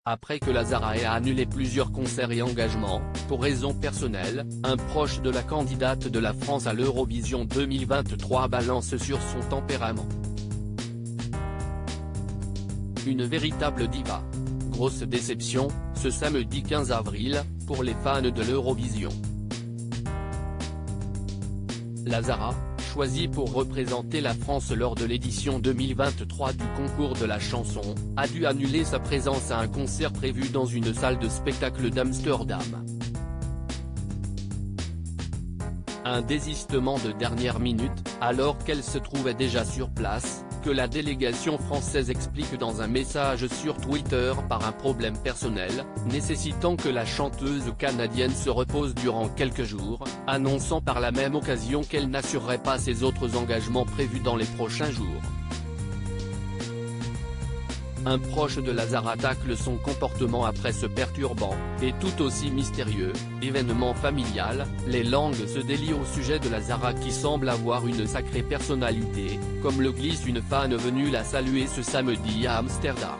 Après que Lazara ait annulé plusieurs concerts et engagements, pour raisons personnelles, un proche de la candidate de la France à l'Eurovision 2023 balance sur son tempérament. Une véritable diva. Grosse déception, ce samedi 15 avril, pour les fans de l'Eurovision. Lazara, choisie pour représenter la France lors de l'édition 2023 du concours de la chanson, a dû annuler sa présence à un concert prévu dans une salle de spectacle d'Amsterdam. Un désistement de dernière minute, alors qu'elle se trouvait déjà sur place, que la délégation française explique dans un message sur Twitter par un problème personnel, nécessitant que la chanteuse canadienne se repose durant quelques jours, annonçant par la même occasion qu'elle n'assurerait pas ses autres engagements prévus dans les prochains jours. Un proche de Lazara tacle son comportement après ce perturbant, et tout aussi mystérieux, événement familial. Les langues se délient au sujet de Lazara qui semble avoir une sacrée personnalité, comme le glisse une fan venue la saluer ce samedi à Amsterdam.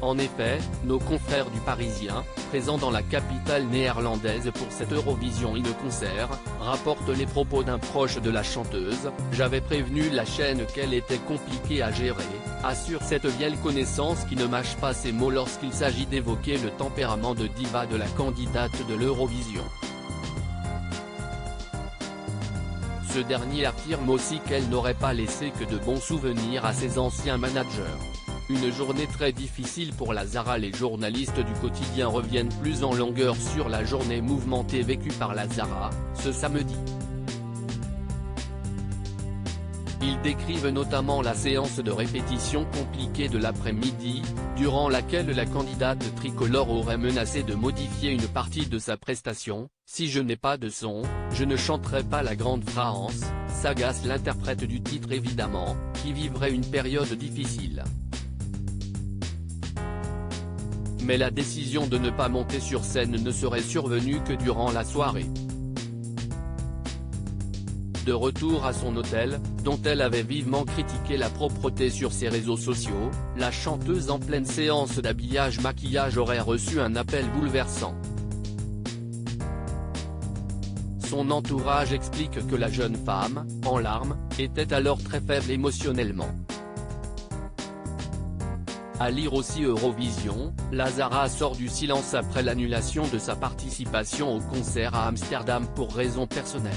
En effet, nos confrères du Parisien, présents dans la capitale néerlandaise pour cette Eurovision concert, rapportent les propos d'un proche de la chanteuse. « J'avais prévenu la chaîne qu'elle était compliquée à gérer », assure cette vieille connaissance qui ne mâche pas ses mots lorsqu'il s'agit d'évoquer le tempérament de diva de la candidate de l'Eurovision. Ce dernier affirme aussi qu'elle n'aurait pas laissé que de bons souvenirs à ses anciens managers. Une journée très difficile pour Lazara. Les journalistes du quotidien reviennent plus en longueur sur la journée mouvementée vécue par Lazara, ce samedi. Ils décrivent notamment la séance de répétition compliquée de l'après-midi, durant laquelle la candidate tricolore aurait menacé de modifier une partie de sa prestation. « Si je n'ai pas de son, je ne chanterai pas la grande France », s'agace l'interprète du titre évidemment, qui vivrait une période difficile. Mais la décision de ne pas monter sur scène ne serait survenue que durant la soirée. De retour à son hôtel, dont elle avait vivement critiqué la propreté sur ses réseaux sociaux, la chanteuse en pleine séance d'habillage-maquillage aurait reçu un appel bouleversant. Son entourage explique que la jeune femme, en larmes, était alors très faible émotionnellement. À lire aussi Eurovision, Lazara sort du silence après l'annulation de sa participation au concert à Amsterdam pour raisons personnelles.